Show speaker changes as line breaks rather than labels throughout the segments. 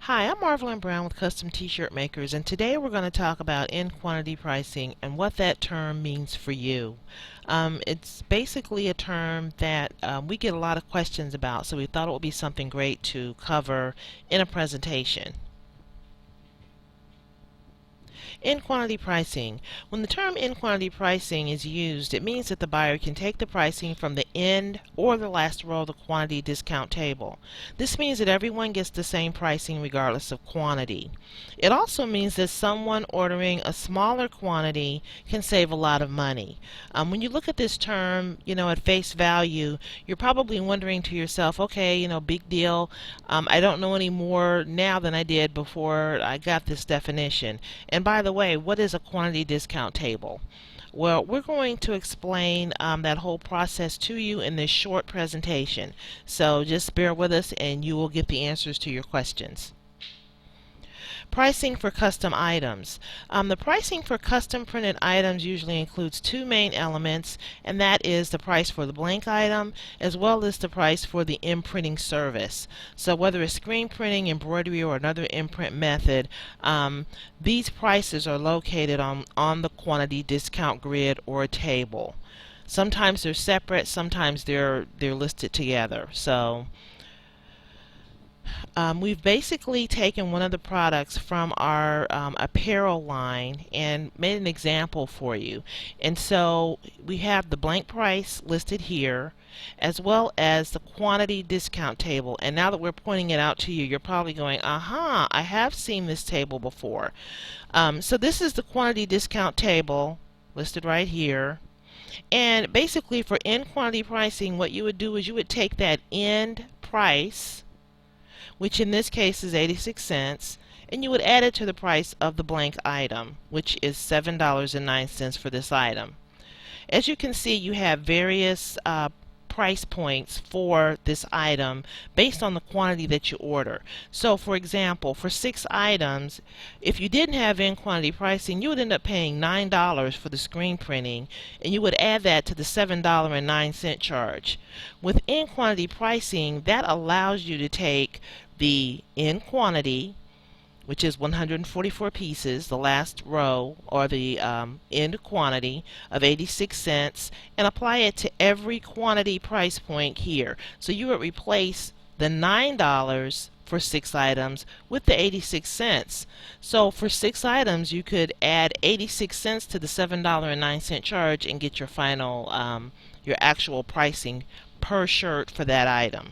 Hi, I'm Marvelyn Brown with Custom T-Shirt Makers, and today we're going to talk about in-quantity pricing and what that term means for you. It's basically a term that we get a lot of questions about, so we thought it would be something great to cover in a presentation. In-quantity pricing. When the term in-quantity pricing is used, it means that the buyer can take the pricing from the end or the last row of the quantity discount table. This means that everyone gets the same pricing regardless of quantity. It also means that someone ordering a smaller quantity can save a lot of money. When you look at this term, at face value, you're probably wondering to yourself, okay, big deal. I don't know any more now than I did before I got this definition. And by the way, what is a quantity discount table? Well, we're going to explain that whole process to you in this short presentation. So just bear with us and you will get the answers to your questions. Pricing for custom items. The pricing for custom printed items usually includes two main elements, and that is the price for the blank item as well as the price for the imprinting service. So whether it's screen printing, embroidery, or another imprint method, these prices are located on the quantity discount grid or table. Sometimes they're separate, sometimes they're listed together. So we've basically taken one of the products from our apparel line and made an example for you. And so we have the blank price listed here as well as the quantity discount table. And now that we're pointing it out to you, you're probably going, aha, I have seen this table before. So this is the quantity discount table listed right here. And basically for end quantity pricing, what you would do is you would take that end price, which in this case is 86 cents, and you would add it to the price of the blank item, which is $7.09 for this item. As you can see, you have various price points for this item based on the quantity that you order. So for example, for 6 items, if you didn't have in quantity pricing, you would end up paying $9 for the screen printing, and you would add that to the $7.09 charge. With in quantity pricing, that allows you to take the in quantity, which is 144 pieces, the last row, or the end quantity of 86 cents, and apply it to every quantity price point here. So you would replace the $9 for 6 items with the 86 cents. So for 6 items, you could add 86 cents to the $7.09 charge and get your final, your actual pricing per shirt for that item.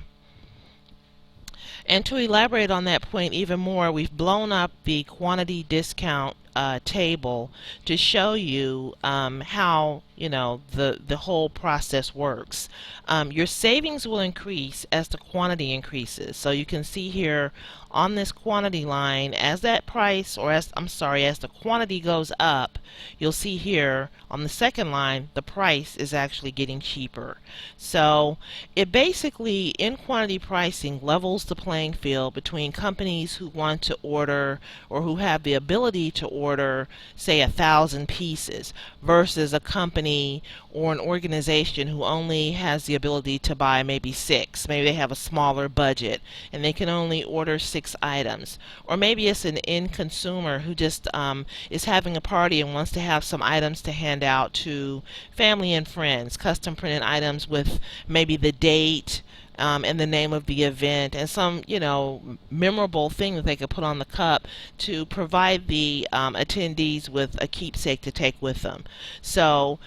And to elaborate on that point even more, we've blown up the quantity discount table to show you how the whole process works. Your savings will increase as the quantity increases. So you can see here on this quantity line, as that price, or as the quantity goes up, you'll see here on the second line the price is actually getting cheaper. So it basically, in quantity pricing, levels the playing field between companies who want to order or who have the ability to order, say, 1,000 pieces versus a company or an organization who only has the ability to buy maybe 6. Maybe they have a smaller budget and they can only order 6 items. Or maybe it's an end consumer who just is having a party and wants to have some items to hand out to family and friends, custom printed items with maybe the date and the name of the event and some memorable thing that they could put on the cup to provide the attendees with a keepsake to take with them. So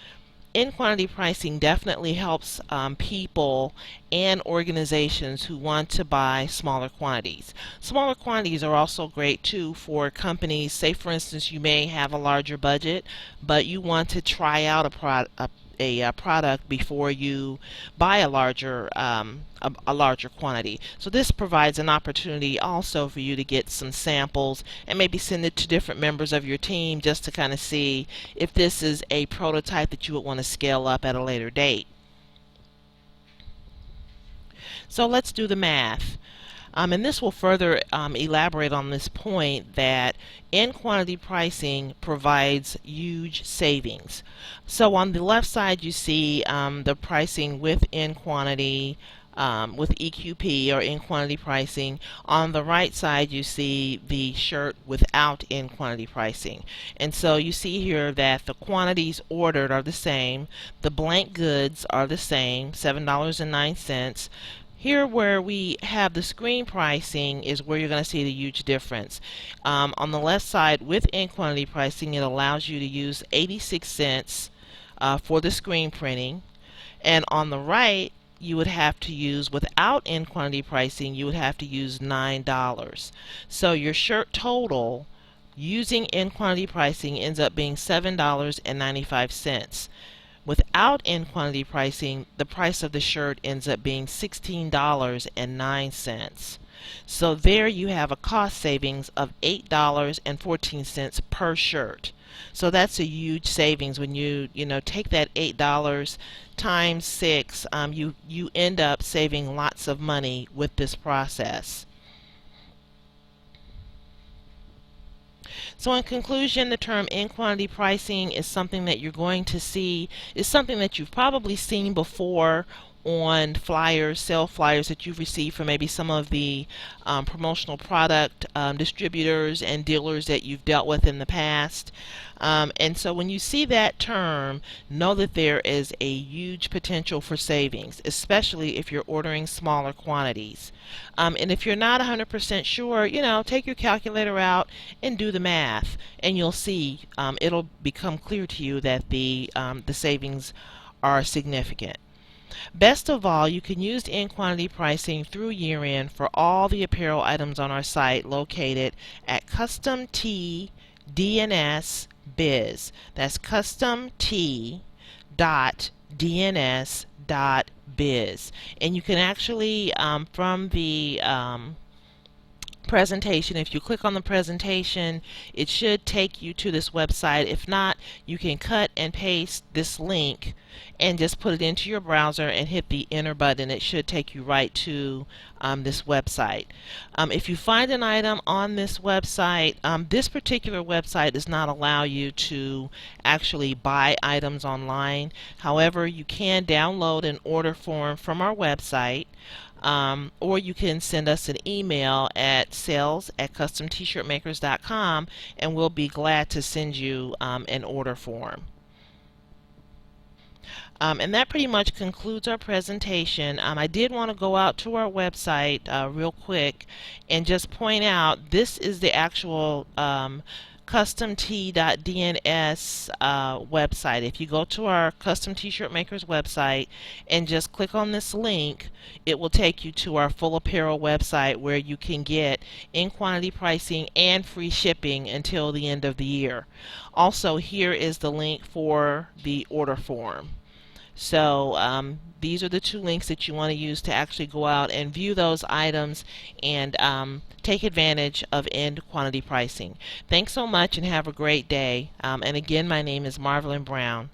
in quantity pricing definitely helps people and organizations who want to buy smaller quantities. Smaller quantities are also great too for companies. Say for instance, you may have a larger budget, but you want to try out a product before you buy a larger quantity. So this provides an opportunity also for you to get some samples and maybe send it to different members of your team just to kind of see if this is a prototype that you would want to scale up at a later date. So let's do the math. And this will further elaborate on this point that in quantity pricing provides huge savings. So on the left side you see the pricing with in quantity with EQP or in quantity pricing. On the right side you see the shirt without in quantity pricing. And so you see here that the quantities ordered are the same, the blank goods are the same, $7.09. Here where we have the screen pricing is where you're going to see the huge difference. On the left side with in quantity pricing, it allows you to use 86 cents for the screen printing, and on the right you would have to use, without in quantity pricing, you would have to use $9. So your shirt total using in quantity pricing ends up being $7.95. Without in quantity pricing, the price of the shirt ends up being $16.09. So there you have a cost savings of $8.14 per shirt. So that's a huge savings when you take that $8 times 6. You end up saving lots of money with this process. So in conclusion, the term in quantity pricing is something that you're going to see, is something that you've probably seen before on flyers, sale flyers that you've received from maybe some of the promotional product distributors and dealers that you've dealt with in the past. And so when you see that term, know that there is a huge potential for savings, especially if you're ordering smaller quantities. And if you're not 100% sure, take your calculator out and do the math, and you'll see it'll become clear to you that the savings are significant. Best of all, you can use in quantity pricing through year end for all the apparel items on our site located at Custom Tee DNS Biz. That's Custom Tee DNS.biz. And you can actually, from the presentation, if you click on the presentation, it should take you to this website. If not, you can cut and paste this link and just put it into your browser and hit the enter button. It should take you right to this website. If you find an item on this website, this particular website does not allow you to actually buy items online. However, you can download an order form from our website. Or you can send us an email at sales@customtshirtmakers.com, and we'll be glad to send you an order form. And that pretty much concludes our presentation. I did want to go out to our website real quick and just point out this is the actual CustomTee.DNS website. If you go to our Custom T-Shirt Makers website and just click on this link, it will take you to our full apparel website where you can get in quantity pricing and free shipping until the end of the year. Also, here is the link for the order form. So these are the two links that you want to use to actually go out and view those items and take advantage of end quantity pricing. Thanks so much and have a great day. And again, my name is Marvelyn Brown.